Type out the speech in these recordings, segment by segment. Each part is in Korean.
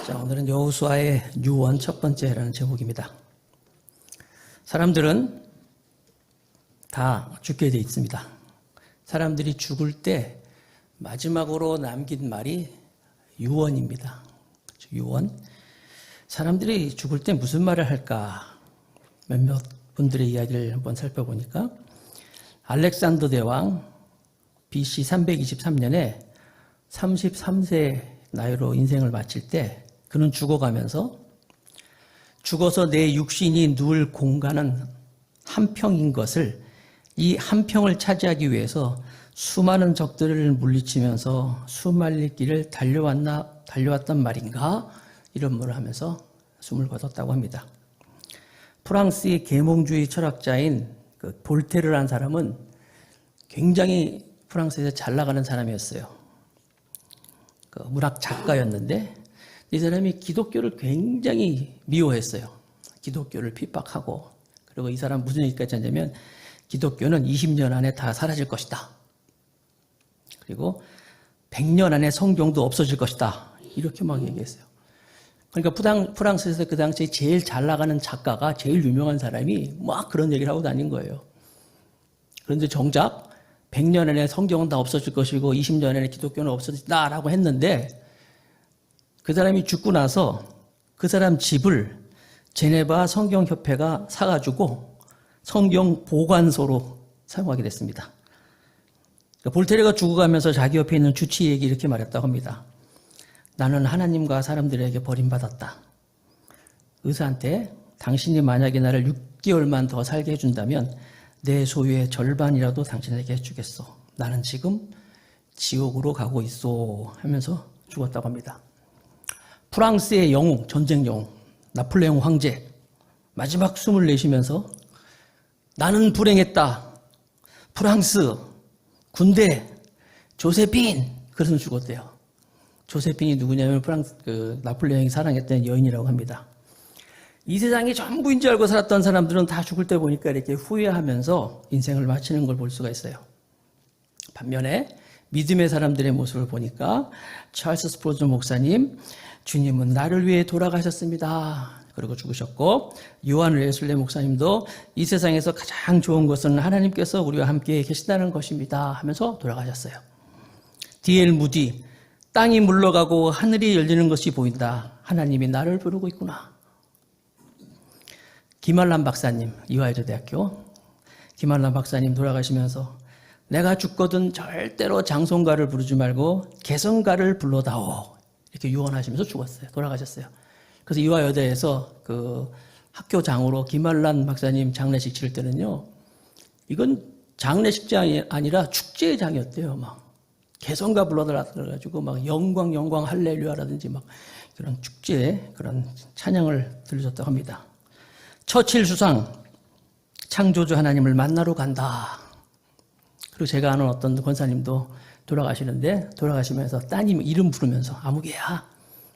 자, 오늘은 여호수아의 유언 첫 번째라는 제목입니다. 사람들은 다 죽게 돼 있습니다. 사람들이 죽을 때 마지막으로 남긴 말이 유언입니다. 유언. 사람들이 죽을 때 무슨 말을 할까? 몇몇 분들의 이야기를 한번 살펴보니까 알렉산더 대왕 BC 323년에 33세 나이로 인생을 마칠 때 그는 죽어가면서 죽어서 내 육신이 누울 공간은 한 평인 것을 이 한 평을 차지하기 위해서 수많은 적들을 물리치면서 수말릴 길을 달려왔단 말인가? 이런 말을 하면서 숨을 거뒀다고 합니다. 프랑스의 계몽주의 철학자인 볼테르라는 사람은 굉장히 프랑스에서 잘 나가는 사람이었어요. 문학 작가였는데 이 사람이 기독교를 굉장히 미워했어요. 기독교를 핍박하고, 그리고 이 사람 무슨 얘기까지 하냐면 기독교는 20년 안에 다 사라질 것이다. 그리고 100년 안에 성경도 없어질 것이다. 이렇게 막 얘기했어요. 그러니까 프랑스에서 그 당시에 제일 잘 나가는 작가가, 제일 유명한 사람이 막 그런 얘기를 하고 다닌 거예요. 그런데 정작 100년 안에 성경은 다 없어질 것이고 20년 안에 기독교는 없어진다라고 했는데, 그 사람이 죽고 나서 그 사람 집을 제네바 성경협회가 사가지고 성경 보관소로 사용하게 됐습니다. 볼테르가 죽어가면서 자기 옆에 있는 주치의에게 이렇게 말했다고 합니다. 나는 하나님과 사람들에게 버림받았다. 의사한테 당신이 만약에 나를 6개월만 더 살게 해준다면 내 소유의 절반이라도 당신에게 해주겠어. 나는 지금 지옥으로 가고 있어 하면서 죽었다고 합니다. 프랑스의 영웅, 전쟁 영웅, 나폴레옹 황제, 마지막 숨을 내쉬면서 나는 불행했다. 프랑스, 군대, 조세핀, 그래서 죽었대요. 조세핀이 누구냐면 나폴레옹이 사랑했던 여인이라고 합니다. 이 세상이 전부인 줄 알고 살았던 사람들은 다 죽을 때 보니까 이렇게 후회하면서 인생을 마치는 걸 볼 수가 있어요. 반면에 믿음의 사람들의 모습을 보니까 찰스 스프로전 목사님, 주님은 나를 위해 돌아가셨습니다. 그리고 죽으셨고, 요한 웨슬레 목사님도 이 세상에서 가장 좋은 것은 하나님께서 우리와 함께 계신다는 것입니다 하면서 돌아가셨어요. D.L. 무디, 땅이 물러가고 하늘이 열리는 것이 보인다. 하나님이 나를 부르고 있구나. 김한란 박사님, 이화여자대학교 김한란 박사님 돌아가시면서 내가 죽거든 절대로 장송가를 부르지 말고 개성가를 불러다오. 이렇게 유언하시면서 죽었어요. 돌아가셨어요. 그래서 이화여대에서 그 학교장으로 김한란 박사님 장례식 치를 때는요, 이건 장례식장이 아니라 축제장이었대요. 막 개성가 불러달라가지고 막 영광 할렐루야라든지 막 그런 축제, 그런 찬양을 들려줬다고 합니다. 처칠 수상, 창조주 하나님을 만나러 간다. 그리고 제가 아는 어떤 권사님도 돌아가시는데, 돌아가시면서 따님 이름 부르면서 아무개야,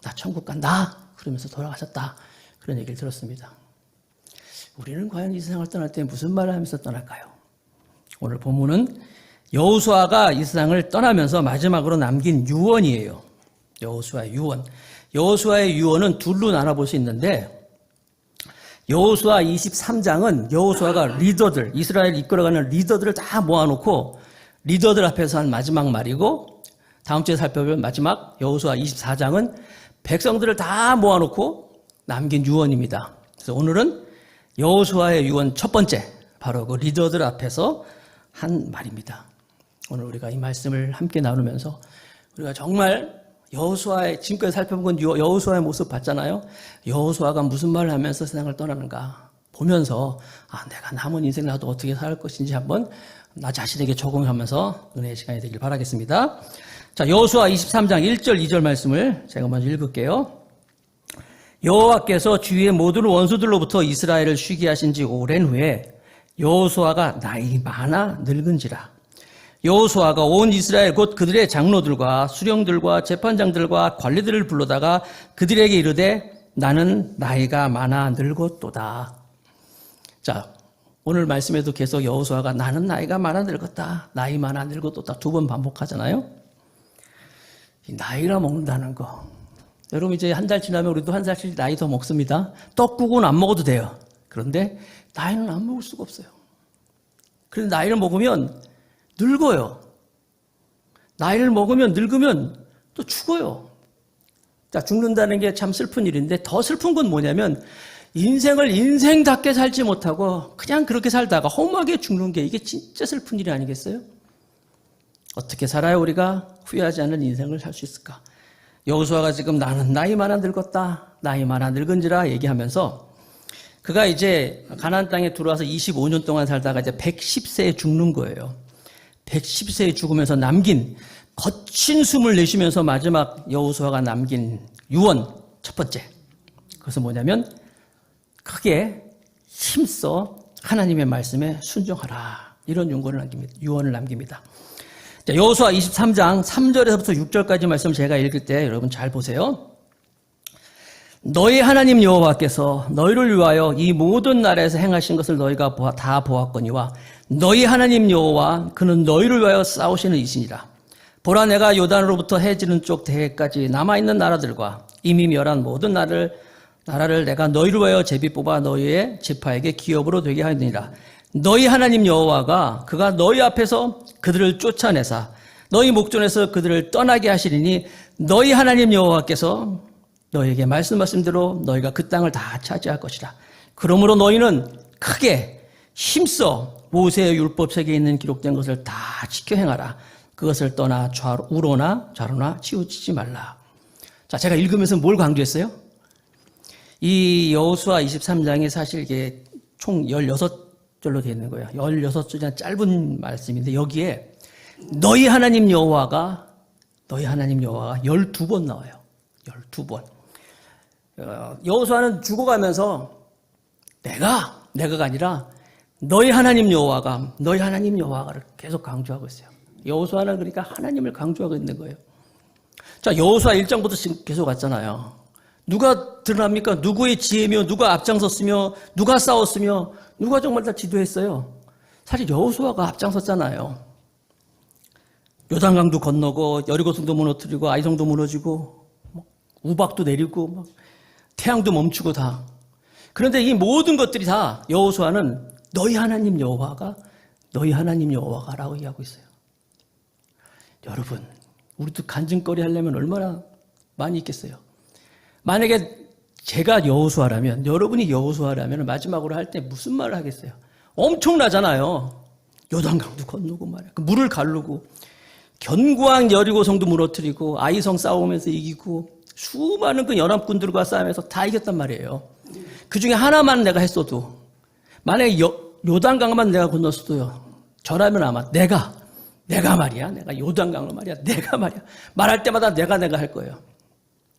나 천국 간다. 그러면서 돌아가셨다. 그런 얘기를 들었습니다. 우리는 과연 이 세상을 떠날 때 무슨 말을 하면서 떠날까요? 오늘 본문은 여호수아가 이 세상을 떠나면서 마지막으로 남긴 유언이에요. 여호수아의 유언. 여호수아의 유언은 둘로 나눠볼 수 있는데, 여호수아 23장은 여호수아가 리더들, 이스라엘 이끌어가는 리더들을 다 모아놓고 리더들 앞에서 한 마지막 말이고, 다음 주에 살펴볼 마지막 여호수아 24장은 백성들을 다 모아놓고 남긴 유언입니다. 그래서 오늘은 여호수아의 유언 첫 번째, 바로 그 리더들 앞에서 한 말입니다. 오늘 우리가 이 말씀을 함께 나누면서 우리가 정말 여호수아의, 지금까지 살펴본 여호수아의 모습 봤잖아요. 여호수아가 무슨 말을 하면서 세상을 떠나는가 보면서 내가 남은 인생 나도 어떻게 살 것인지 한번 나 자신에게 적응하면서 은혜의 시간이 되길 바라겠습니다. 자, 여호수아 23장 1절 2절 말씀을 제가 먼저 읽을게요. 여호와께서 주위의 모든 원수들로부터 이스라엘을 쉬게 하신 지 오랜 후에 여호수아가 나이 많아 늙은지라. 여호수아가 온 이스라엘 곧 그들의 장로들과 수령들과 재판장들과 관리들을 불러다가 그들에게 이르되 나는 나이가 많아 늙었도다. 자, 오늘 말씀에도 계속 여호수아가 나는 나이가 많아 늙었다, 나이 많아 늙었도다 두 번 반복하잖아요. 이 나이라 먹는다는 거, 여러분 이제 한 달 지나면 우리도 한 살씩 나이 더 먹습니다. 떡국은 안 먹어도 돼요. 그런데 나이는 안 먹을 수가 없어요. 그런데 나이를 먹으면 늙어요. 나이를 먹으면 늙으면 또 죽어요. 자, 죽는다는 게 참 슬픈 일인데 더 슬픈 건 뭐냐면 인생을 인생답게 살지 못하고 그냥 그렇게 살다가 험하게 죽는 게 이게 진짜 슬픈 일이 아니겠어요? 어떻게 살아야 우리가 후회하지 않는 인생을 살 수 있을까? 여호수아가 지금 나는 나이 많아 늙었다. 나이 많아 늙은지라 얘기하면서 그가 이제 가나안 땅에 들어와서 25년 동안 살다가 이제 110세에 죽는 거예요. 110세에 죽으면서 남긴 거친 숨을 내쉬면서 마지막 여호수아가 남긴 유언 첫 번째. 그것은 뭐냐면 크게 힘써 하나님의 말씀에 순종하라. 이런 유언을 남깁니다. 자, 여호수아 23장 3절에서부터 6절까지 말씀 제가 읽을 때 여러분 잘 보세요. 너희 하나님 여호와께서 너희를 위하여 이 모든 나라에서 행하신 것을 너희가 다 보았거니와 너희 하나님 여호와 그는 너희를 위하여 싸우시는 이시니라. 보라 내가 요단으로부터 해지는 쪽 대해까지 남아있는 나라들과 이미 멸한 모든 나라를 내가 너희를 위하여 제비 뽑아 너희의 지파에게 기업으로 되게 하느니라. 너희 하나님 여호와가 그가 너희 앞에서 그들을 쫓아내사 너희 목전에서 그들을 떠나게 하시리니 너희 하나님 여호와께서 너희에게 말씀하신 대로 너희가 그 땅을 다 차지할 것이라. 그러므로 너희는 크게 힘써 모세의 율법책에 있는 기록된 것을 다 지켜 행하라. 그것을 떠나 우로나 좌로나 치우치지 말라. 자, 제가 읽으면서 뭘 강조했어요? 이 여호수아 23장이 사실 이게 총 16절로 되어 있는 거예요. 16절이나 짧은 말씀인데 여기에 너희 하나님 여호와가 12번 나와요. 12번. 여호수아는 죽어가면서 내가가 아니라 너희 하나님 여호와가를 계속 강조하고 있어요. 여호수아는 그러니까 하나님을 강조하고 있는 거예요. 자, 여호수아 1장부터 지금 계속 왔잖아요. 누가 드러납니까? 누구의 지혜며 누가 앞장섰으며 누가 싸웠으며 누가 정말 다 지도했어요. 사실 여호수아가 앞장섰잖아요. 요단강도 건너고 여리고성도 무너뜨리고 아이성도 무너지고 우박도 내리고 막 태양도 멈추고 다. 그런데 이 모든 것들이 다 여호수아는 너희 하나님 여호와가라고 얘기하고 있어요. 여러분, 우리도 간증거리 하려면 얼마나 많이 있겠어요. 만약에 제가 여호수아라면, 여러분이 여호수아라면 마지막으로 할 때 무슨 말을 하겠어요? 엄청나잖아요. 요단강도 건너고 말이야. 그 물을 가르고 견고한 여리고성도 무너뜨리고 아이성 싸우면서 이기고 수많은 그 연합군들과 싸우면서 다 이겼단 말이에요. 그 중에 하나만 내가 했어도 만약에 요단강만 내가 건넜어도요. 저라면 아마 내가 요단강을 말이야. 말할 때마다 내가 할 거예요.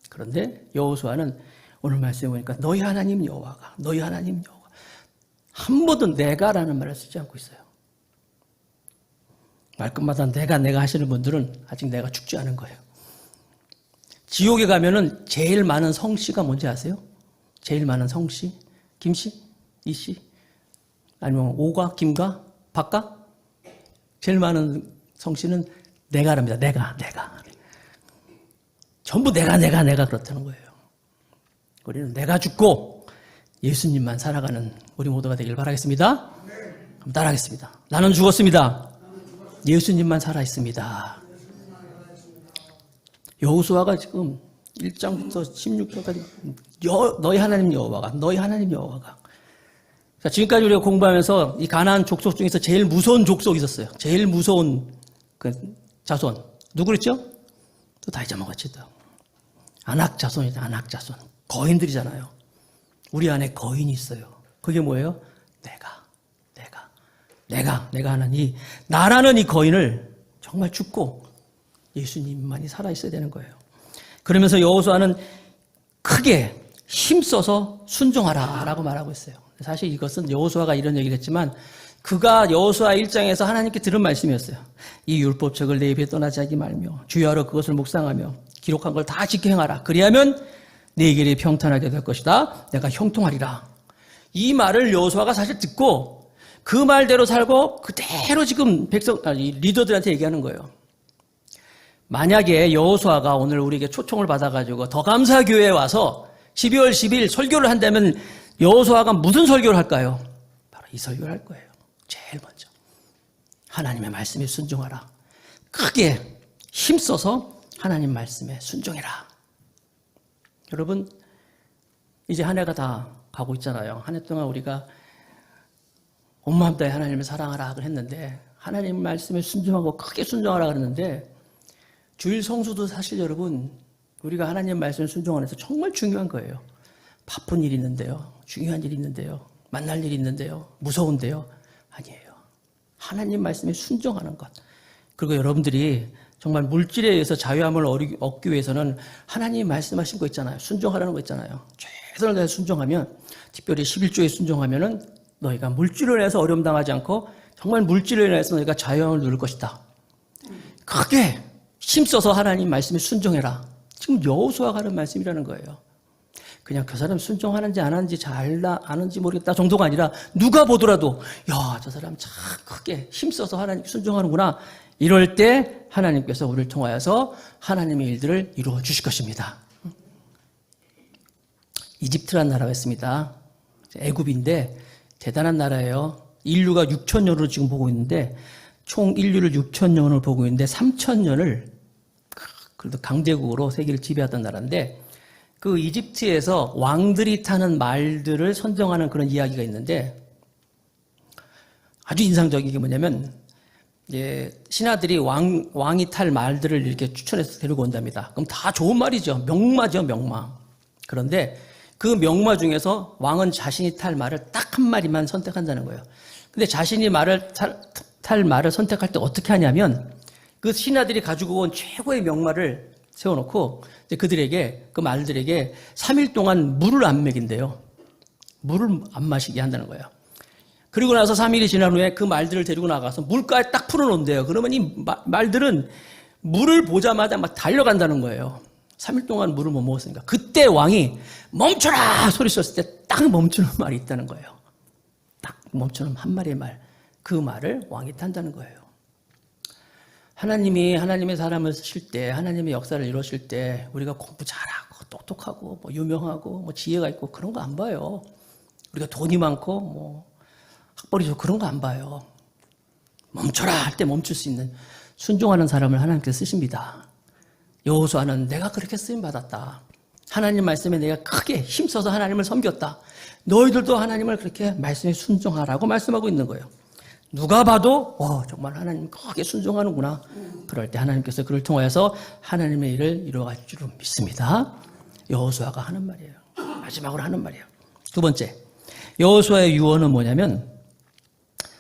그런데 여호수아는 오늘 말씀해 보니까 너희 하나님 여호와가 한 번도 내가라는 말을 쓰지 않고 있어요. 말끝마다 내가 하시는 분들은 아직 내가 죽지 않은 거예요. 지옥에 가면은 제일 많은 성씨가 뭔지 아세요? 제일 많은 성씨? 김씨? 이씨? 아니면 오가? 김가? 박가? 제일 많은 성씨는 내가랍니다. 내가. 전부 내가 그렇다는 거예요. 우리는 내가 죽고 예수님만 살아가는 우리 모두가 되길 바라겠습니다. 그럼 따라하겠습니다. 나는 죽었습니다. 예수님만 살아있습니다. 여호수아가 지금 1장부터 16절까지 너희 하나님 여호와가 자, 지금까지 우리가 공부하면서 이 가나안 족속 중에서 제일 무서운 족속이 있었어요. 제일 무서운 그 자손 누구 그랬죠? 또 다 잊어먹었지 또. 아낙 자손이다. 거인들이잖아요. 우리 안에 거인이 있어요. 그게 뭐예요? 내가 하는 나라는 이 거인을 정말 죽고 예수님만이 살아있어야 되는 거예요. 그러면서 여호수아는 크게 힘써서 순종하라라고 말하고 있어요. 사실 이것은 여호수아가 이런 얘기를 했지만 그가 여호수아 1장에서 하나님께 들은 말씀이었어요. 이 율법책을 내 입에 떠나지 하지 말며 주야로 그것을 묵상하며 기록한 걸 다 지켜 행하라. 그리하면 내 길이 평탄하게 될 것이다. 내가 형통하리라. 이 말을 여호수아가 사실 듣고 그 말대로 살고 그대로 지금 리더들한테 얘기하는 거예요. 만약에 여호수아가 오늘 우리에게 초청을 받아가지고 더 감사교회에 와서 12월 10일 설교를 한다면 여호수아가 무슨 설교를 할까요? 바로 이 설교를 할 거예요. 제일 먼저 하나님의 말씀에 순종하라. 크게 힘써서 하나님 말씀에 순종해라. 여러분, 이제 한 해가 다 가고 있잖아요. 한 해 동안 우리가 온 마음 다해 하나님을 사랑하라 했는데, 하나님 말씀에 순종하고 크게 순종하라 그랬는데, 주일 성수도 사실 여러분, 우리가 하나님 말씀에 순종하는 데서 정말 중요한 거예요. 바쁜 일이 있는데요. 중요한 일이 있는데요. 만날 일이 있는데요. 무서운데요. 아니에요. 하나님 말씀에 순종하는 것. 그리고 여러분들이 정말 물질에 의해서 자유함을 얻기 위해서는 하나님이 말씀하신 거 있잖아요. 순종하라는 거 있잖아요. 최선을 다해 순종하면, 특별히 11조에 순종하면은 너희가 물질을 인해서 어려움 당하지 않고 정말 물질을 인해서 너희가 자유함을 누릴 것이다. 크게 힘써서 하나님 말씀에 순종해라. 지금 여호수아가 하는 말씀이라는 거예요. 그냥 그 사람 순종하는지 안 하는지 잘 아는지 모르겠다 정도가 아니라 누가 보더라도 야, 저 사람 참 크게 힘써서 하나님께 순종하는구나. 이럴 때 하나님께서 우리를 통하여서 하나님의 일들을 이루어 주실 것입니다. 이집트라는 나라가 있습니다. 애굽인데 대단한 나라예요. 인류가 6,000년으로 지금 보고 있는데 총 인류를 6,000년을 보고 있는데 3,000년을 그래도 강대국으로 세계를 지배하던 나라인데 그 이집트에서 왕들이 타는 말들을 선정하는 그런 이야기가 있는데 아주 인상적인 게 뭐냐면 신하들이 왕이 탈 말들을 이렇게 추천해서 데리고 온답니다. 그럼 다 좋은 말이죠. 명마죠, 명마. 그런데 그 명마 중에서 왕은 자신이 탈 말을 딱 한 마리만 선택한다는 거예요. 근데 자신이 탈 말을 선택할 때 어떻게 하냐면 그 신하들이 가지고 온 최고의 명마를 세워놓고 그들에게, 그 말들에게 3일 동안 물을 안 먹인대요. 물을 안 마시게 한다는 거예요. 그리고 나서 3일이 지난 후에 그 말들을 데리고 나가서 물가에 딱 풀어놓는데요. 그러면 이 말들은 물을 보자마자 막 달려간다는 거예요. 3일 동안 물을 못 먹었으니까. 그때 왕이 멈춰라! 소리 쳤을 때 딱 멈추는 말이 있다는 거예요. 딱 멈추는 한 마리의 말. 그 말을 왕이 탄다는 거예요. 하나님이 하나님의 사람을 쓰실 때, 하나님의 역사를 이루실 때 우리가 공부 잘하고 똑똑하고 뭐 유명하고 뭐 지혜가 있고 그런 거 안 봐요. 우리가 돈이 많고 뭐 학벌이 좋고 그런 거 안 봐요. 멈춰라 할 때 멈출 수 있는 순종하는 사람을 하나님께서 쓰십니다. 여호수아는 내가 그렇게 쓰임 받았다. 하나님 말씀에 내가 크게 힘써서 하나님을 섬겼다. 너희들도 하나님을 그렇게 말씀에 순종하라고 말씀하고 있는 거예요. 누가 봐도 정말 하나님 크게 순종하는구나. 그럴 때 하나님께서 그를 통하여서 하나님의 일을 이루어갈 줄을 믿습니다. 여호수아가 하는 말이에요. 마지막으로 하는 말이에요. 두 번째, 여호수아의 유언은 뭐냐면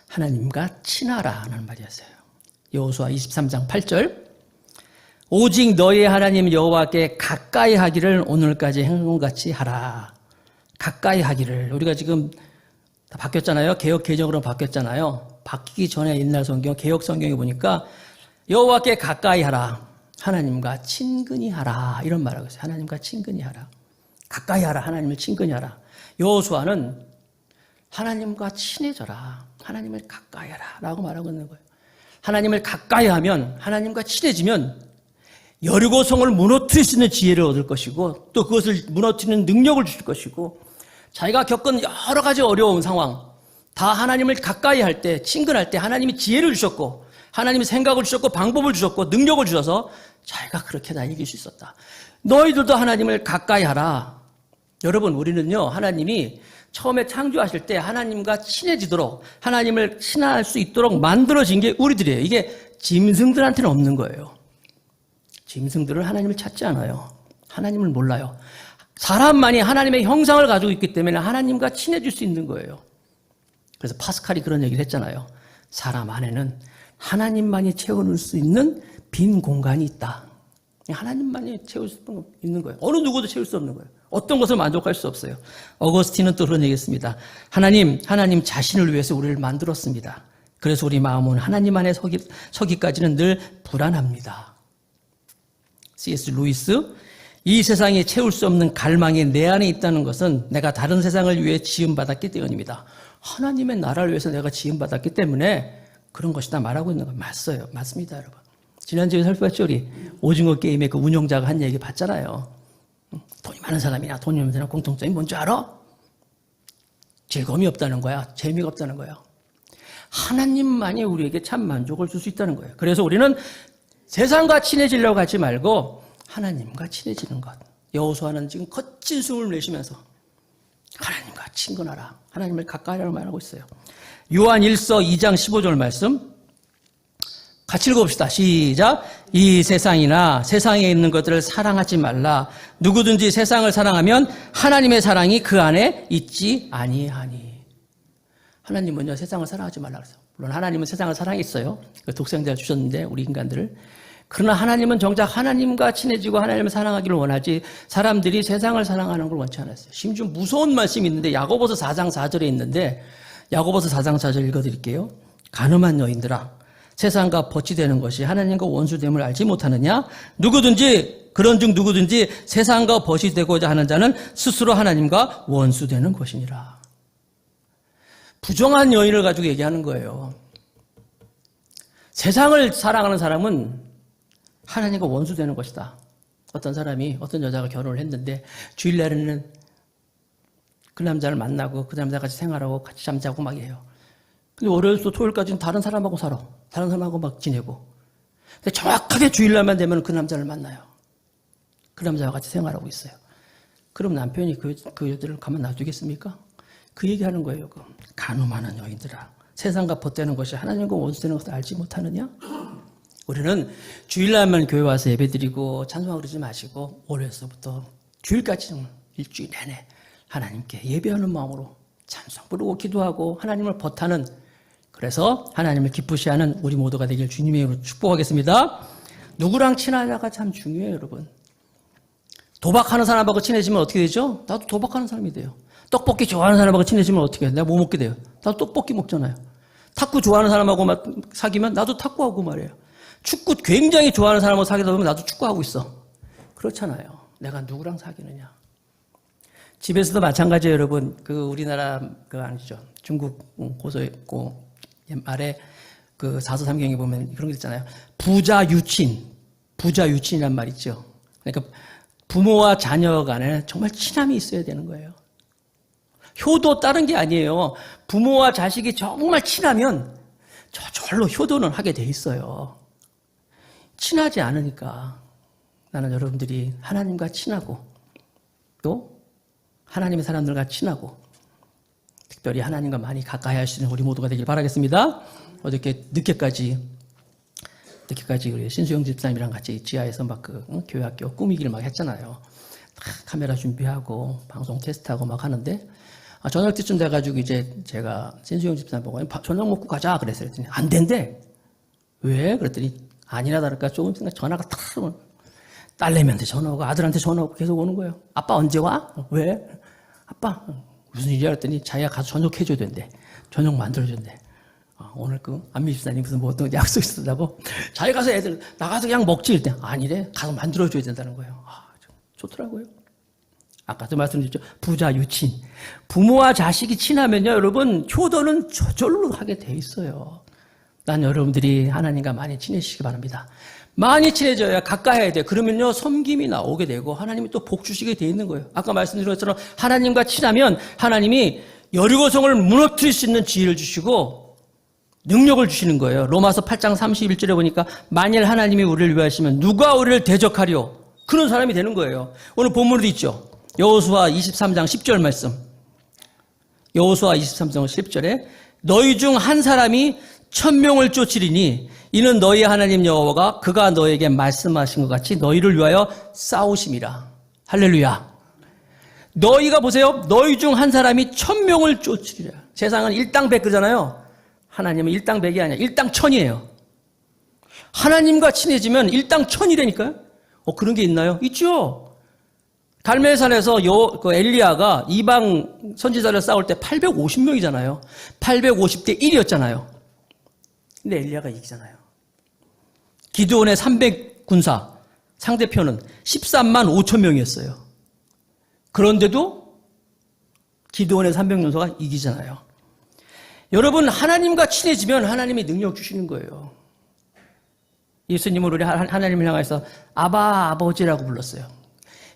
하나님과 친하라 하는 말이었어요. 여호수아 23장 8절 오직 너희 하나님 여호와께 가까이 하기를 오늘까지 행함같이 하라. 가까이 하기를. 우리가 지금 다 바뀌었잖아요. 개역 개정으로 바뀌었잖아요. 바뀌기 전에 옛날 성경, 개역 성경에 보니까 여호와께 가까이 하라. 하나님과 친근히 하라. 이런 말하고 있어요. 하나님과 친근히 하라. 가까이 하라. 하나님을 친근히 하라. 여호수아는 하나님과 친해져라. 하나님을 가까이 하라. 라고 말하고 있는 거예요. 하나님을 가까이 하면, 하나님과 친해지면 여리고성을 무너뜨릴 수 있는 지혜를 얻을 것이고 또 그것을 무너뜨리는 능력을 주실 것이고 자기가 겪은 여러 가지 어려운 상황 다 하나님을 가까이 할 때, 친근할 때 하나님이 지혜를 주셨고 하나님이 생각을 주셨고 방법을 주셨고 능력을 주셔서 자기가 그렇게 다 이길 수 있었다. 너희들도 하나님을 가까이 하라. 여러분, 우리는요, 하나님이 처음에 창조하실 때 하나님과 친해지도록 하나님을 친할 수 있도록 만들어진 게 우리들이에요. 이게 짐승들한테는 없는 거예요. 짐승들은 하나님을 찾지 않아요. 하나님을 몰라요. 사람만이 하나님의 형상을 가지고 있기 때문에 하나님과 친해질 수 있는 거예요. 그래서 파스칼이 그런 얘기를 했잖아요. 사람 안에는 하나님만이 채워놓을 수 있는 빈 공간이 있다. 하나님만이 채울 수 있는 거예요. 어느 누구도 채울 수 없는 거예요. 어떤 것을 만족할 수 없어요. 어거스틴은 또 그런 얘기했습니다. 하나님 자신을 위해서 우리를 만들었습니다. 그래서 우리 마음은 하나님 안에 서기까지는 늘 불안합니다. C.S. 루이스, 이 세상에 채울 수 없는 갈망이 내 안에 있다는 것은 내가 다른 세상을 위해 지음받았기 때문입니다. 하나님의 나라를 위해서 내가 지음받았기 때문에 그런 것이다 말하고 있는 건 맞습니다, 여러분. 지난주에 살펴봤죠, 우리. 오징어 게임의 그 운영자가 한 얘기 봤잖아요. 돈이 많은 사람이나 돈이 없는 사람 공통점이 뭔지 알아? 즐거움이 없다는 거야. 재미가 없다는 거야. 하나님만이 우리에게 참 만족을 줄 수 있다는 거예요. 그래서 우리는 세상과 친해지려고 하지 말고 하나님과 친해지는 것. 여호수아는 지금 거친 숨을 내쉬면서 하나님과 친근하라. 하나님을 가까이 하라고 말하고 있어요. 요한 1서 2장 15절 말씀 같이 읽어봅시다. 시작. 이 세상이나 세상에 있는 것들을 사랑하지 말라. 누구든지 세상을 사랑하면 하나님의 사랑이 그 안에 있지 아니하니. 하나님은요, 세상을 사랑하지 말라 그랬어요. 물론 하나님은 세상을 사랑했어요. 독생자를 주셨는데 우리 인간들을. 그러나 하나님은 정작 하나님과 친해지고 하나님을 사랑하기를 원하지 사람들이 세상을 사랑하는 걸 원치 않았어요. 심지어 무서운 말씀이 있는데 야고보서 4장 4절에 있는데 야고보서 4장 4절 읽어드릴게요. 가늠한 여인들아 세상과 벗이 되는 것이 하나님과 원수됨을 알지 못하느냐? 그런즉 누구든지 세상과 벗이 되고자 하는 자는 스스로 하나님과 원수되는 것이니라. 부정한 여인을 가지고 얘기하는 거예요. 세상을 사랑하는 사람은 하나님과 원수되는 것이다. 어떤 여자가 결혼을 했는데 주일날에는 그 남자를 만나고 그 남자 같이 생활하고 같이 잠자고 막 해요. 근데 월요일부터 토요일까지는 다른 사람하고 살아. 다른 사람하고 막 지내고. 근데 정확하게 주일날만 되면 그 남자를 만나요. 그 남자와 같이 생활하고 있어요. 그럼 남편이 그 여자를 가만 놔두겠습니까? 그 얘기하는 거예요. 간음하는 여인들아. 세상과 벗되는 것이 하나님과 원수되는 것을 알지 못하느냐? 우리는 주일날만 교회 와서 예배드리고 찬송하고 그러지 마시고 월요일서부터 주일까지 일주일 내내 하나님께 예배하는 마음으로 찬송 부르고 기도하고 하나님을 벗하는 그래서 하나님을 기쁘시하는 우리 모두가 되길 주님의 이름으로 축복하겠습니다. 누구랑 친하냐가 참 중요해요, 여러분. 도박하는 사람하고 친해지면 어떻게 되죠? 나도 도박하는 사람이 돼요. 떡볶이 좋아하는 사람하고 친해지면 어떻게 해요? 내가 뭐 먹게 돼요? 나도 떡볶이 먹잖아요. 탁구 좋아하는 사람하고 사귀면 나도 탁구하고 말이에요. 축구 굉장히 좋아하는 사람하고 사귀다 보면 나도 축구하고 있어. 그렇잖아요. 내가 누구랑 사귀느냐. 집에서도 마찬가지예요, 여러분. 우리나라 아니죠. 중국 고서있고 말에 사서삼경에 보면 그런 게 있잖아요. 부자 유친이란 말 있죠. 그러니까 부모와 자녀 간에 정말 친함이 있어야 되는 거예요. 효도 다른 게 아니에요. 부모와 자식이 정말 친하면 저절로 효도는 하게 돼 있어요. 친하지 않으니까 나는 여러분들이 하나님과 친하고 또 하나님의 사람들과 친하고 특별히 하나님과 많이 가까이 할 수 있는 우리 모두가 되길 바라겠습니다. 어저께 늦게까지 우리 신수영 집사님이랑 같이 지하에서 막 교회 학교 꾸미기를 막 했잖아요. 카메라 준비하고 방송 테스트하고 막 하는데 저녁 때쯤 돼가지고 이제 제가 신수영 집사님 보고 저녁 먹고 가자 그랬어요. 안 된대. 왜? 그랬더니 아니나 다를까 조금 있으니까 전화가 탁 오는 딸내미한테 전화 오고 아들한테 전화 오고 계속 오는 거예요. 아빠 언제 와? 왜? 아빠 무슨 일이야? 그랬더니 자기가 가서 저녁 해줘야 된대. 저녁 만들어준대. 오늘 안미 집사님 무슨 어떤 약속 있었다고 자기 가서 애들 나가서 그냥 먹지 이럴 때 아니래. 가서 만들어줘야 된다는 거예요. 좋더라고요. 아까도 말씀드렸죠. 부자 유친. 부모와 자식이 친하면요. 여러분 효도는 저절로 하게 돼 있어요. 난 여러분들이 하나님과 많이 친해지시기 바랍니다. 많이 친해져야 가까이 해야 돼요. 그러면요, 섬김이 나오게 되고, 하나님이 또 복 주시게 돼 있는 거예요. 아까 말씀드린 것처럼, 하나님과 친하면, 하나님이 여리고성을 무너뜨릴 수 있는 지혜를 주시고, 능력을 주시는 거예요. 로마서 8장 31절에 보니까, 만일 하나님이 우리를 위하시면, 누가 우리를 대적하리요? 그런 사람이 되는 거예요. 오늘 본문에도 있죠. 여호수아 23장 10절 말씀. 여호수아 23장 10절에, 너희 중 한 사람이 1000명을 쫓으리니 이는 너희 하나님 여호와가 그가 너에게 말씀하신 것 같이 너희를 위하여 싸우심이라. 할렐루야. 너희가 보세요. 너희 중 한 사람이 1000명을 쫓으리라. 세상은 일당백 그러잖아요. 하나님은 일당백이 아니야. 일당천이에요. 하나님과 친해지면 일당천이라니까요. 그런 게 있나요? 있죠. 갈멜산에서 엘리야가 이방 선지자를 싸울 때 850명이잖아요. 850대 1이었잖아요. 근데 엘리야가 이기잖아요. 기드온의 300군사 상대편은 13만 5천 명이었어요. 그런데도 기드온의 300군사가 이기잖아요. 여러분 하나님과 친해지면 하나님이 능력 주시는 거예요. 예수님을 우리 하나님을 향해서 아바 아버지라고 불렀어요.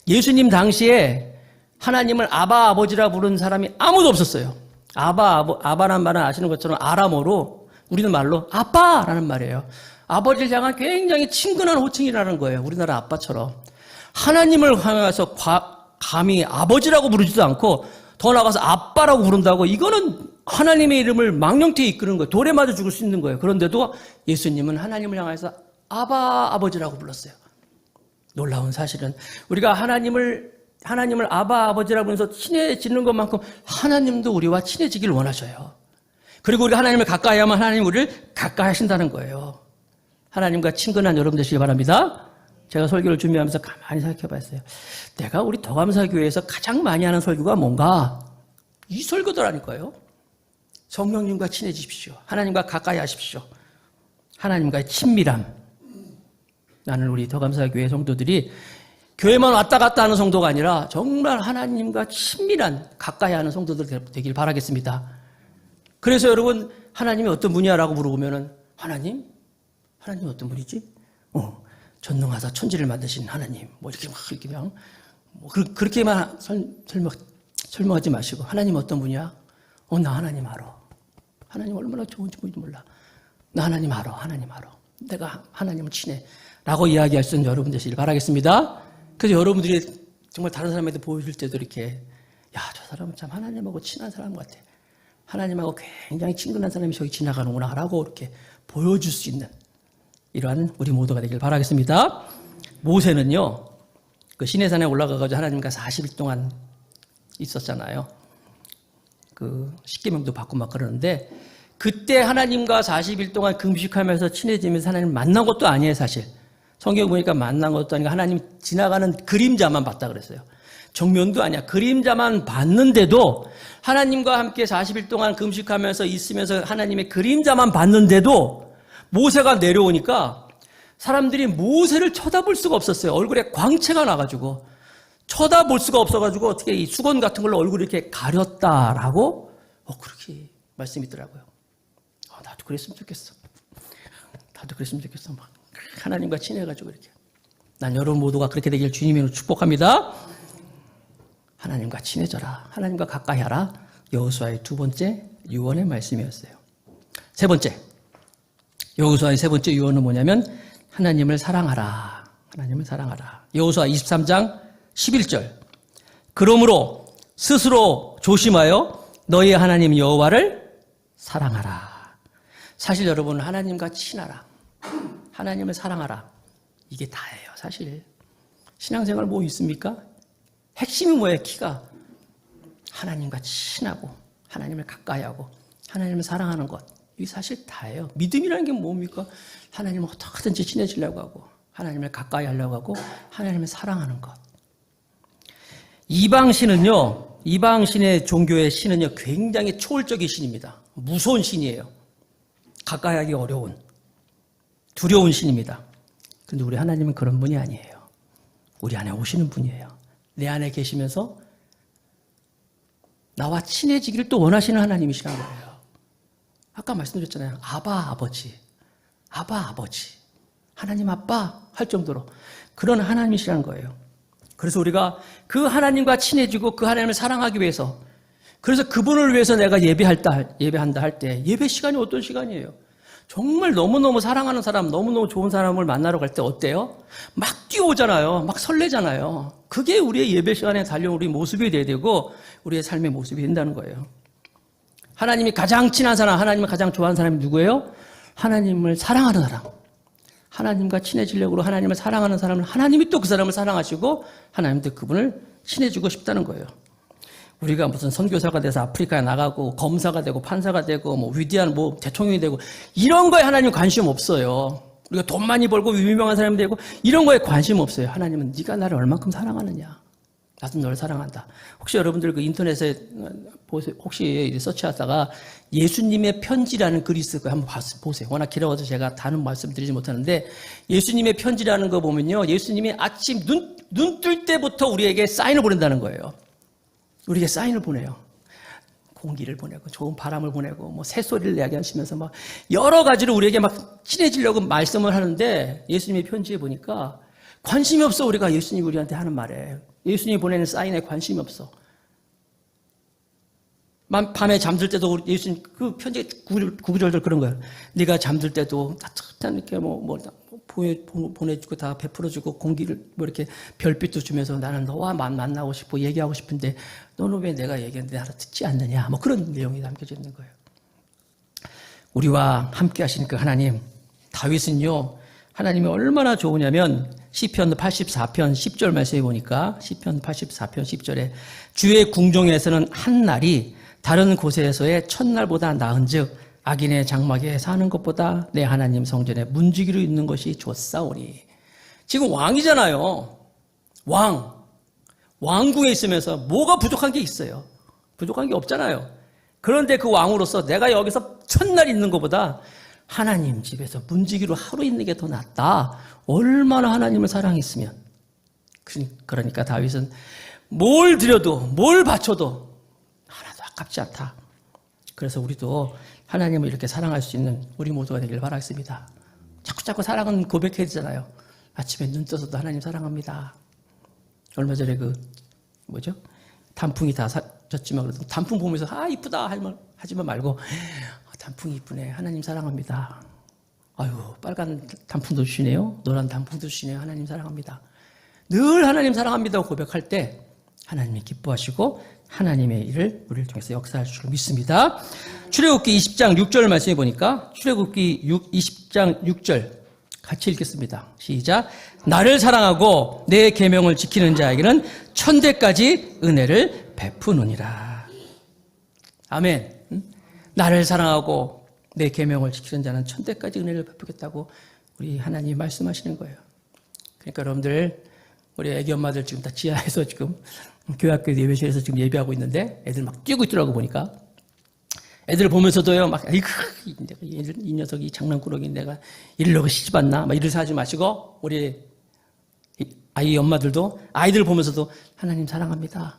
예수님 당시에 하나님을 아바 아버지라 부르는 사람이 아무도 없었어요. 아바란 말은 아시는 것처럼 아람어로 우리는 말로 아빠라는 말이에요. 아버지를 향한 굉장히 친근한 호칭이라는 거예요. 우리나라 아빠처럼. 하나님을 향해서 감히 아버지라고 부르지도 않고 더 나아가서 아빠라고 부른다고, 이거는 하나님의 이름을 망령태에 이끄는 거예요. 돌에 맞아 죽을 수 있는 거예요. 그런데도 예수님은 하나님을 향해서 아버지라고 불렀어요. 놀라운 사실은 우리가 하나님을 아버지라고 부르면서 친해지는 것만큼 하나님도 우리와 친해지길 원하셔요. 그리고 우리가 하나님을 가까이 하면 하나님 우리를 가까이 하신다는 거예요. 하나님과 친근한 여러분 되시기 바랍니다. 제가 설교를 준비하면서 가만히 생각해 봤어요. 내가 우리 더감사교회에서 가장 많이 하는 설교가 뭔가? 이 설교더라니까요. 성령님과 친해지십시오. 하나님과 가까이 하십시오. 하나님과의 친밀함. 나는 우리 더감사교회 성도들이 교회만 왔다 갔다 하는 성도가 아니라 정말 하나님과 친밀한, 가까이 하는 성도들 되길 바라겠습니다. 그래서 여러분, 하나님이 어떤 분이야라고 물어보면은, 하나님 어떤 분이지? 전능하사 천지를 만드신 하나님. 뭐 이렇게 막 이렇게 그냥 그렇게만 설명하지 마시고, 하나님 어떤 분이야? 나 하나님 알아. 하나님 얼마나 좋은지 몰라. 나 하나님 알아. 내가 하나님은 친해. 라고 이야기할 수 있는 여러분 되시길 바라겠습니다. 그래서 여러분들이 정말 다른 사람한테 보여줄 때도 이렇게, 야, 저 사람은 참 하나님하고 친한 사람 같아. 하나님하고 굉장히 친근한 사람이 저기 지나가는구나. 라고 이렇게 보여줄 수 있는 이러한 우리 모두가 되길 바라겠습니다. 모세는요, 그 시내산에 올라가가지고 하나님과 40일 동안 있었잖아요. 그 십계명도 받고 막 그러는데, 그때 하나님과 40일 동안 금식하면서 친해지면서 하나님 만난 것도 아니에요, 사실. 성경 보니까 만난 것도 아니고 하나님 지나가는 그림자만 봤다 그랬어요. 정면도 아니야. 그림자만 봤는데도, 하나님과 함께 40일 동안 금식하면서 있으면서 하나님의 그림자만 봤는데도 모세가 내려오니까 사람들이 모세를 쳐다볼 수가 없었어요. 얼굴에 광채가 나가지고 쳐다볼 수가 없어가지고 어떻게 이 수건 같은 걸로 얼굴을 이렇게 가렸다라고 그렇게 말씀이 있더라고요. 나도 그랬으면 좋겠어. 막 하나님과 친해가지고 이렇게. 난 여러분 모두가 그렇게 되길 주님으로 축복합니다. 하나님과 친해져라. 하나님과 가까이 하라. 여호수아의 두 번째 유언의 말씀이었어요. 세 번째. 여호수아의 세 번째 유언은 뭐냐면 하나님을 사랑하라. 여호수아 23장 11절. 그러므로 스스로 조심하여 너희 하나님 여호와를 사랑하라. 사실 여러분, 하나님과 친하라. 하나님을 사랑하라. 이게 다예요, 사실. 신앙생활 뭐 있습니까? 핵심이 뭐예요, 키가? 하나님과 친하고, 하나님을 가까이 하고, 하나님을 사랑하는 것. 이게 사실 다예요. 믿음이라는 게 뭡니까? 하나님을 어떻게든지 친해지려고 하고, 하나님을 가까이 하려고 하고, 하나님을 사랑하는 것. 이방신의 종교의 신은요, 굉장히 초월적인 신입니다. 무서운 신이에요. 가까이 하기 어려운, 두려운 신입니다. 그런데 우리 하나님은 그런 분이 아니에요. 우리 안에 오시는 분이에요. 내 안에 계시면서 나와 친해지기를 또 원하시는 하나님이시라는 거예요. 아까 말씀드렸잖아요. 아바 아버지. 하나님 아빠 할 정도로 그런 하나님이시라는 거예요. 그래서 우리가 그 하나님과 친해지고 그 하나님을 사랑하기 위해서, 그래서 그분을 위해서 내가 예배한다 할 때, 예배 시간이 어떤 시간이에요? 정말 너무너무 사랑하는 사람, 너무너무 좋은 사람을 만나러 갈 때 어때요? 막 뛰어오잖아요. 막 설레잖아요. 그게 우리의 예배 시간에 달려온 우리 모습이 돼야 되고, 우리의 삶의 모습이 된다는 거예요. 하나님이 가장 친한 사람, 하나님을 가장 좋아하는 사람이 누구예요? 하나님을 사랑하는 사람. 하나님과 친해지려고 하나님을 사랑하는 사람을, 하나님이 또 그 사람을 사랑하시고 하나님도 그분을 친해지고 싶다는 거예요. 우리가 무슨 선교사가 돼서 아프리카에 나가고 검사가 되고 판사가 되고 뭐 위대한 뭐 대통령이 되고 이런 거에 하나님 관심 없어요. 우리가 돈 많이 벌고 유명한 사람이 되고 이런 거에 관심 없어요. 하나님은 네가 나를 얼만큼 사랑하느냐. 나도 널 사랑한다. 혹시 여러분들 그 인터넷에 보세요. 혹시 서치하다가 예수님의 편지라는 글이 있을 거예요. 한번 보세요. 워낙 길어서 제가 다는 말씀드리지 못하는데, 예수님의 편지라는 거 보면요, 예수님이 아침 눈 뜰 때부터 우리에게 사인을 보낸다는 거예요. 우리에게 사인을 보내요. 공기를 보내고 좋은 바람을 보내고 뭐 새소리를 내게 하시면서 막 여러 가지로 우리에게 막 친해지려고 말씀을 하는데 예수님의 편지에 보니까 관심이 없어. 우리가 예수님이 우리한테 하는 말에 예수님이 보내는 사인에 관심이 없어. 밤에 잠들 때도 예수님 그 편지에 구구절절 그런 거예요. 네가 잠들 때도 따뜻한 이렇게 보내주고 다 베풀어주고 공기를 뭐 이렇게 별빛도 주면서 나는 너와 만나고 싶고 얘기하고 싶은데 너는 왜 내가 얘기하는데 나를 듣지 않느냐. 뭐 그런 내용이 담겨져 있는 거예요. 우리와 함께 하시는 그 하나님, 다윗은요, 하나님이 얼마나 좋으냐면 시편 84편 10절 말씀해 보니까 시편 84편 10절에 주의 궁정에서는 한 날이 다른 곳에서의 첫날보다 나은즉 악인의 장막에 사는 것보다 내 하나님 성전에 문지기로 있는 것이 좋사오니. 지금 왕이잖아요. 왕궁에 있으면서 뭐가 부족한 게 있어요? 부족한 게 없잖아요. 그런데 그 왕으로서 내가 여기서 첫날 있는 것보다 하나님 집에서 문지기로 하루 있는 게 더 낫다. 얼마나 하나님을 사랑했으면. 그러니까 다윗은 뭘 드려도 뭘 바쳐도 하나도 아깝지 않다. 그래서 우리도 하나님을 이렇게 사랑할 수 있는 우리 모두가 되길 바라겠습니다. 자꾸 사랑은 고백해야 되잖아요. 아침에 눈 떠서도 하나님 사랑합니다. 얼마 전에 단풍이 다 졌지만 그래도 단풍 보면서 이쁘다 하지만 말고 단풍이 이쁘네. 하나님 사랑합니다. 아유, 빨간 단풍도 주시네요. 노란 단풍도 주시네요. 하나님 사랑합니다. 늘 하나님 사랑합니다 고백할 때 하나님이 기뻐하시고 하나님의 일을 우리를 통해서 역사할 줄 믿습니다. 출애굽기 20장 6절 말씀해 보니까 출애굽기 20장 6절 같이 읽겠습니다. 시작. 나를 사랑하고 내 계명을 지키는 자에게는 천대까지 은혜를 베푸느니라. 아멘. 나를 사랑하고 내 계명을 지키는 자는 천대까지 은혜를 베푸겠다고 우리 하나님이 말씀하시는 거예요. 그러니까 여러분들 우리 애기 엄마들 지금 다 지하에서 지금 교회학교 예배실에서 지금 예배하고 있는데 애들 막 뛰고 있더라고 보니까 애들 보면서도요 막 아이고 이 녀석이 장난꾸러기 내가 이러려고 시집 왔나 막 이러면서 하지 마시고 우리 아이 엄마들도 아이들 보면서도 하나님 사랑합니다.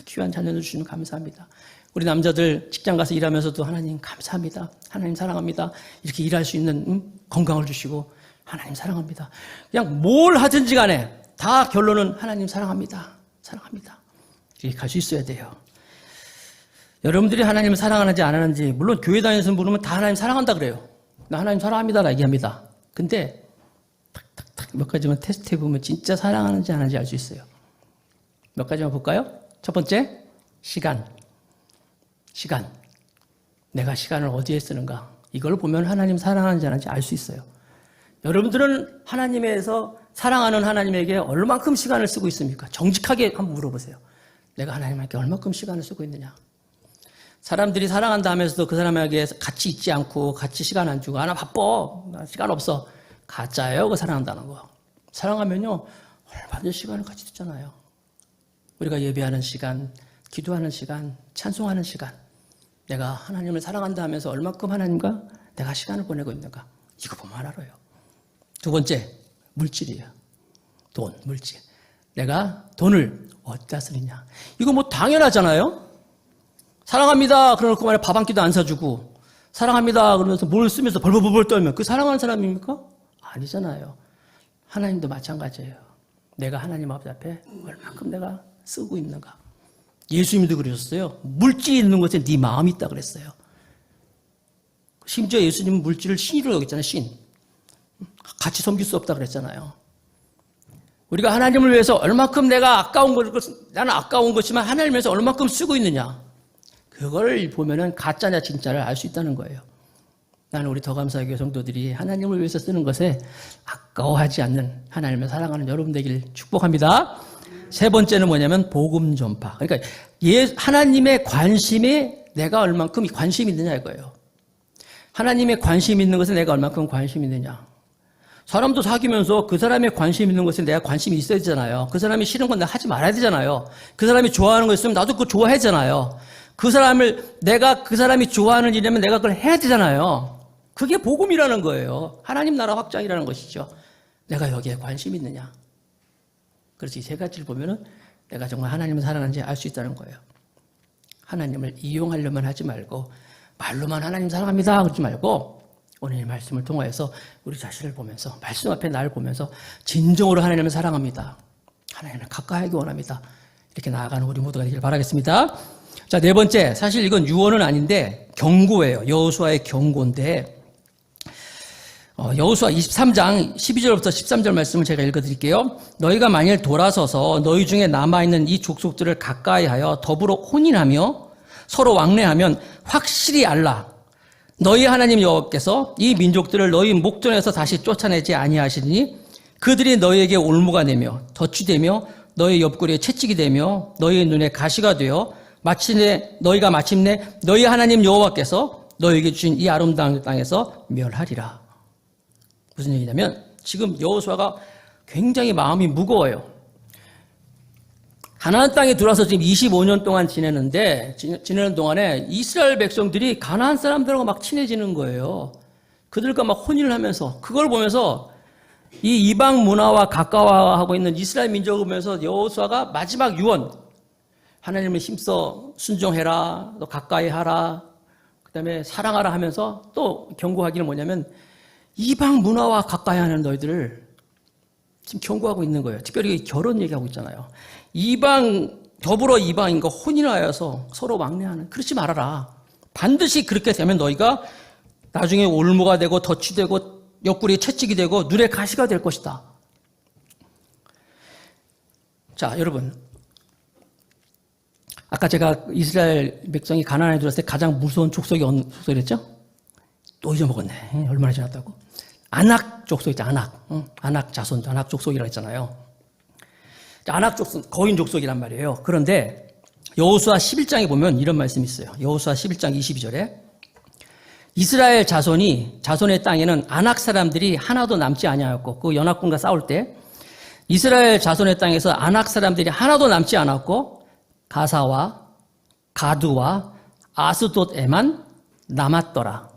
귀한 자녀를 주시면 감사합니다. 우리 남자들 직장 가서 일하면서도 하나님 감사합니다. 하나님 사랑합니다. 이렇게 일할 수 있는 건강을 주시고 하나님 사랑합니다. 그냥 뭘 하든지 간에 다 결론은 하나님 사랑합니다. 사랑합니다. 이렇게 갈 수 있어야 돼요. 여러분들이 하나님을 사랑하는지 안 하는지 물론 교회 다니면서 물으면 다 하나님 사랑한다 그래요. 나 하나님 사랑합니다 라 얘기합니다. 근데 탁탁탁 몇 가지만 테스트해 보면 진짜 사랑하는지 안 하는지 알 수 있어요. 몇 가지만 볼까요? 첫 번째, 시간. 내가 시간을 어디에 쓰는가. 이걸 보면 하나님 사랑하는지 안 하는지 알 수 있어요. 여러분들은 하나님에서 사랑하는 하나님에게 얼만큼 시간을 쓰고 있습니까? 정직하게 한번 물어보세요. 내가 하나님에게 얼만큼 시간을 쓰고 있느냐. 사람들이 사랑한다 하면서도 그 사람에게 같이 있지 않고 같이 시간 안 주고 나 바빠. 나 시간 없어. 가짜예요. 그 사랑한다는 거. 사랑하면요. 얼마든지 시간을 같이 듣잖아요. 우리가 예배하는 시간, 기도하는 시간, 찬송하는 시간. 내가 하나님을 사랑한다 하면서 얼만큼 하나님과 내가 시간을 보내고 있는가. 이거 보면 알아요. 두 번째, 물질이에요. 물질. 내가 돈을 어디다 쓰느냐. 이거 뭐 당연하잖아요. 사랑합니다. 그러놓고 만약 밥 한 끼도 안 사주고 사랑합니다. 그러면서 뭘 쓰면서 벌벌벌 떨면 그 사랑하는 사람입니까? 아니잖아요. 하나님도 마찬가지예요. 내가 하나님 앞에 얼만큼 내가 쓰고 있는가. 예수님도 그러셨어요. 물질이 있는 곳에 네 마음이 있다 그랬어요. 심지어 예수님은 물질을 신이라고 여겼잖아요. 신. 같이 섬길 수 없다 그랬잖아요. 우리가 하나님을 위해서 얼만큼 내가 나는 아까운 것이지만 하나님을 위해서 얼만큼 쓰고 있느냐. 그걸 보면은 가짜냐 진짜를 알 수 있다는 거예요. 나는 우리 더 감사의 교회 성도들이 하나님을 위해서 쓰는 것에 아까워하지 않는 하나님을 사랑하는 여러분 되길 축복합니다. 세 번째는 뭐냐면 복음 전파. 그러니까 하나님의 관심에 내가 얼만큼 관심이 있느냐 이거예요. 하나님의 관심 있는 것에 내가 얼만큼 관심이 있느냐. 사람도 사귀면서 그 사람의 관심 있는 것에 내가 관심이 있어야 되잖아요. 그 사람이 싫은 건 내가 하지 말아야 되잖아요. 그 사람이 좋아하는 거 있으면 나도 그거 좋아해야 되잖아요. 내가 그 사람이 좋아하는 일이면 내가 그걸 해야 되잖아요. 그게 복음이라는 거예요. 하나님 나라 확장이라는 것이죠. 내가 여기에 관심이 있느냐. 그래서 이 세 가지를 보면은 내가 정말 하나님을 사랑하는지 알 수 있다는 거예요. 하나님을 이용하려면 하지 말고 말로만 하나님 사랑합니다 그러지 말고 오늘 말씀을 통하여서 우리 자신을 보면서 말씀 앞에 나를 보면서 진정으로 하나님을 사랑합니다. 하나님을 가까이 하기 원합니다. 이렇게 나아가는 우리 모두가 되기를 바라겠습니다. 자, 네 번째, 사실 이건 유언은 아닌데 경고예요. 여호수아의 경고인데 여호수아 23장 12절부터 13절 말씀을 제가 읽어드릴게요. 너희가 만일 돌아서서 너희 중에 남아있는 이 족속들을 가까이하여 더불어 혼인하며 서로 왕래하면 확실히 알라. 너희 하나님 여호와께서 이 민족들을 너희 목전에서 다시 쫓아내지 아니하시니 그들이 너희에게 올무가 되며 덫이 너희 옆구리에 채찍이 되며 너희 눈에 가시가 되어 너희가 마침내 너희 하나님 여호와께서 너희에게 주신 이 아름다운 땅에서 멸하리라. 무슨 얘기냐면 지금 여호수아가 굉장히 마음이 무거워요. 가나안 땅에 들어와서 지금 25년 동안 지내는 동안에 이스라엘 백성들이 가나안 사람들하고 막 친해지는 거예요. 그들과 막 혼인을 하면서 그걸 보면서 이 이방 문화와 가까워하고 있는 이스라엘 민족을 보면서 여호수아가 마지막 유언, 하나님을 힘써 순종해라, 또 가까이 하라, 그 다음에 사랑하라 하면서 또 경고하기는 뭐냐면 이방 문화와 가까이 하는 너희들을 지금 경고하고 있는 거예요. 특별히 결혼 얘기하고 있잖아요. 더불어 이방인과 혼인하여서 서로 왕래하는, 그렇지 말아라. 반드시 그렇게 되면 너희가 나중에 올무가 되고 덫이 되고 옆구리에 채찍이 되고 눈에 가시가 될 것이다. 자, 여러분. 아까 제가 이스라엘 백성이 가나안에 들어왔을 때 가장 무서운 족속이 어느 족속이랬죠? 또 잊어먹었네. 얼마나 지났다고? 아낙 족속 있죠, 아낙. 아낙 자손, 아낙 족속이라고 했잖아요. 아낙 족속, 거인 족속이란 말이에요. 그런데 여호수아 11장에 보면 이런 말씀이 있어요. 여호수아 11장 22절에 이스라엘 자손의 땅에는 아낙 사람들이 하나도 남지 아니하였고 그 연합군과 싸울 때 이스라엘 자손의 땅에서 아낙 사람들이 하나도 남지 않았고 가사와 가드와 아스돗에만 남았더라.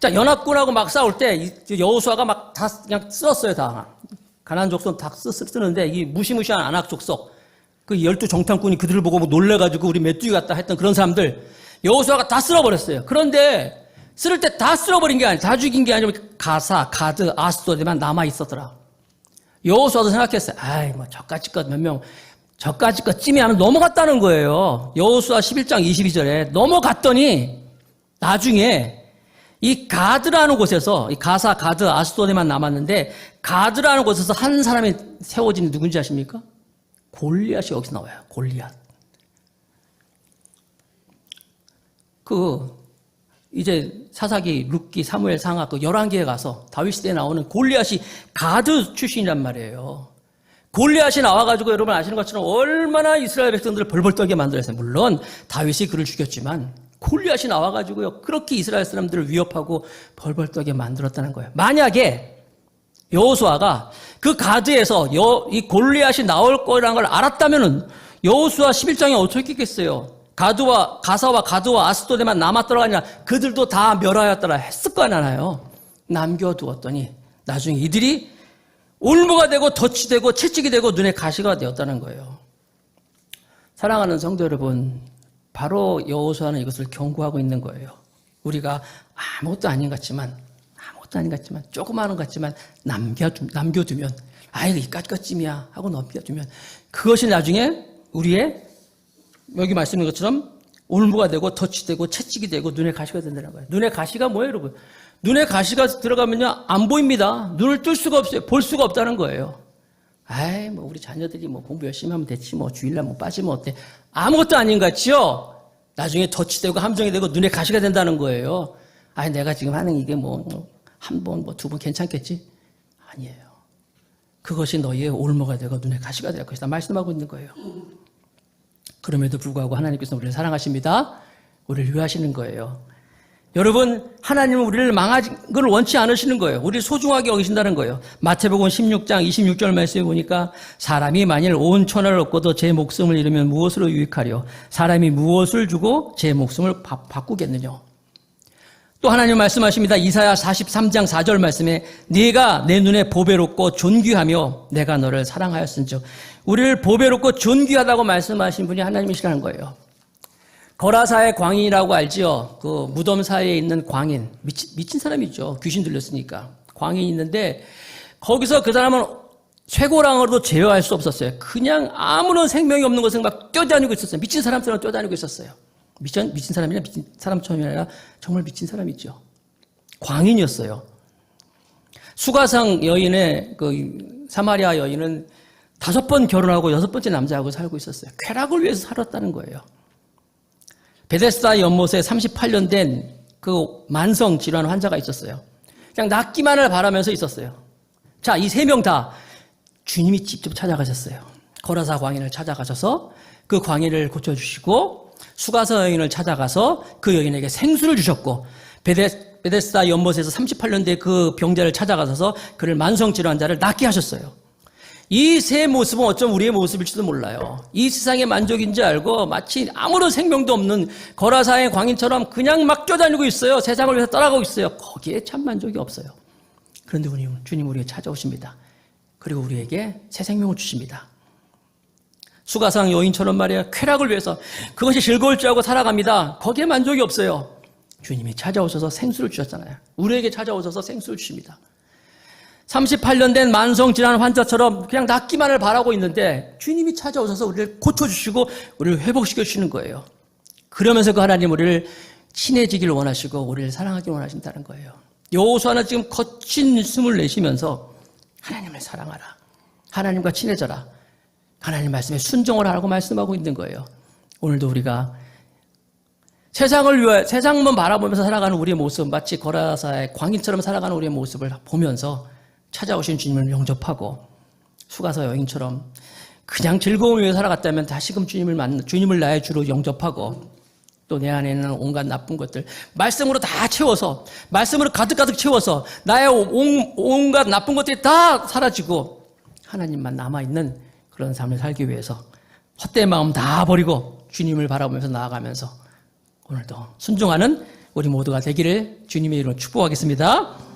자, 연합군하고 막 싸울 때 여호수아가 막 다 그냥 쓸었어요, 다. 가나안 족속 다 쓰는데 이 무시무시한 아낙 족속, 그 12정탐꾼이 그들을 보고 뭐 놀래가지고 우리 메뚜기 같다 했던 그런 사람들 여호수아가 다 쓸어버렸어요. 그런데 쓸 때 다 쓸어버린 게 아니라, 다 죽인 게 아니라 가사, 가드, 아스돗에만 남아있었더라. 여호수아도 생각했어요. 아이, 뭐 저까지 것 몇 명, 저까지 것 찜이 하면 넘어갔다는 거예요. 여호수아 11장 22절에 넘어갔더니 나중에 이 가드라는 곳에서, 이 가사, 가드, 아스돗에만 남았는데 가드라는 곳에서 한 사람이 세워진 누군지 아십니까? 골리앗이 여기서 나와요. 골리앗. 이제 사사기, 룻기, 사무엘, 상하, 그 11개에 가서 다윗 시대에 나오는 골리앗이 가드 출신이란 말이에요. 골리앗이 나와가지고 여러분 아시는 것처럼 얼마나 이스라엘 백성들을 벌벌 떨게 만들었어요. 물론 다윗이 그를 죽였지만 골리앗이 나와가지고요, 그렇게 이스라엘 사람들을 위협하고 벌벌 떨게 만들었다는 거예요. 만약에 여호수아가 그 가드에서 이 골리앗이 나올 거라는 걸 알았다면은 여호수아 11장에 어떻게 했겠어요? 가사와 가드와 아스돗에만 남았더라 아니라 그들도 다 멸하였더라 했을 거 아니에요. 남겨두었더니 나중에 이들이 올무가 되고 덫이 되고 채찍이 되고 눈에 가시가 되었다는 거예요. 사랑하는 성도 여러분, 바로 여호수아는 이것을 경고하고 있는 거예요. 우리가 아무것도 아닌 것 같지만 조그마한 것 같지만 남겨두면 이까짓 것쯤이야 하고 넘겨두면 그것이 나중에 우리의 여기 말씀인 것처럼 올무가 되고 덫이 되고 채찍이 되고 눈에 가시가 된다는 거예요. 눈에 가시가 뭐예요, 여러분? 눈에 가시가 들어가면요 안 보입니다. 눈을 뜰 수가 없어요. 볼 수가 없다는 거예요. 뭐 우리 자녀들이 뭐 공부 열심히 하면 됐지, 뭐 주일날 뭐 빠지면 어때? 아무것도 아닌 것 같지요? 나중에 덫이 되고 함정이 되고 눈에 가시가 된다는 거예요. 내가 지금 하는 이게 한 번, 두 번 괜찮겠지? 아니에요. 그것이 너희의 올무가 되고 눈에 가시가 될 것이다 말씀하고 있는 거예요. 그럼에도 불구하고 하나님께서 우리를 사랑하십니다. 우리를 위하시는 거예요. 여러분, 하나님은 우리를 망하는 걸 원치 않으시는 거예요. 우리를 소중하게 여기신다는 거예요. 마태복음 16장 26절 말씀에 보니까 사람이 만일 온 천하를 얻고도 제 목숨을 잃으면 무엇으로 유익하려? 사람이 무엇을 주고 제 목숨을 바꾸겠느냐? 또 하나님 말씀하십니다. 이사야 43장 4절 말씀에 네가 내 눈에 보배롭고 존귀하며 내가 너를 사랑하였은즉, 우리를 보배롭고 존귀하다고 말씀하신 분이 하나님이시라는 거예요. 거라사의 광인이라고 알지요? 그 무덤 사이에 있는 광인. 미친 사람이죠. 귀신 들렸으니까. 광인이 있는데 거기서 그 사람은 쇠고랑으로도 제어할 수 없었어요. 그냥 아무런 생명이 없는 것을 막 뛰어다니고 있었어요. 미친 사람처럼 뛰어다니고 있었어요. 미친 사람이냐 미친 사람처럼이 아니라 정말 미친 사람이죠. 광인이었어요. 수가상 여인의 그 사마리아 여인은 5번 결혼하고 6번째 남자하고 살고 있었어요. 쾌락을 위해서 살았다는 거예요. 베데스다 연못에 38년 된 그 만성 질환 환자가 있었어요. 그냥 낫기만을 바라면서 있었어요. 자, 이 3명 다 주님이 직접 찾아가셨어요. 거라사 광인을 찾아가셔서 그 광인을 고쳐주시고 수가사 여인을 찾아가서 그 여인에게 생수를 주셨고 베데스다 연못에서 38년 된 그 병자를 찾아가셔서 그를 만성 질환자를 낫게 하셨어요. 이 세 모습은 어쩜 우리의 모습일지도 몰라요. 이 세상의 만족인지 알고 마치 아무런 생명도 없는 거라사의 광인처럼 그냥 막 뛰어다니고 있어요. 세상을 위해서 떠나가고 있어요. 거기에 참 만족이 없어요. 그런데 주님 우리에게 찾아오십니다. 그리고 우리에게 새 생명을 주십니다. 수가상 여인처럼 말이에요. 쾌락을 위해서 그것이 즐거울 줄 알고 살아갑니다. 거기에 만족이 없어요. 주님이 찾아오셔서 생수를 주셨잖아요. 우리에게 찾아오셔서 생수를 주십니다. 38년 된 만성질환 환자처럼 그냥 낫기만을 바라고 있는데 주님이 찾아오셔서 우리를 고쳐주시고 우리를 회복시켜 주시는 거예요. 그러면서 그 하나님 우리를 친해지기를 원하시고 우리를 사랑하기를 원하신다는 거예요. 여호수아는 지금 거친 숨을 내쉬면서 하나님을 사랑하라. 하나님과 친해져라. 하나님 말씀에 순종을 하라고 말씀하고 있는 거예요. 오늘도 우리가 세상만 바라보면서 살아가는 우리의 모습, 마치 거라사의 광인처럼 살아가는 우리의 모습을 보면서 찾아오신 주님을 영접하고 수가사 여인처럼 그냥 즐거움을 위해 살아갔다면 다시금 주님을 나의 주로 영접하고 또 내 안에 있는 온갖 나쁜 것들 말씀으로 다 채워서 말씀으로 가득가득 채워서 나의 온갖 나쁜 것들이 다 사라지고 하나님만 남아있는 그런 삶을 살기 위해서 헛된 마음 다 버리고 주님을 바라보면서 나아가면서 오늘도 순종하는 우리 모두가 되기를 주님의 이름으로 축복하겠습니다.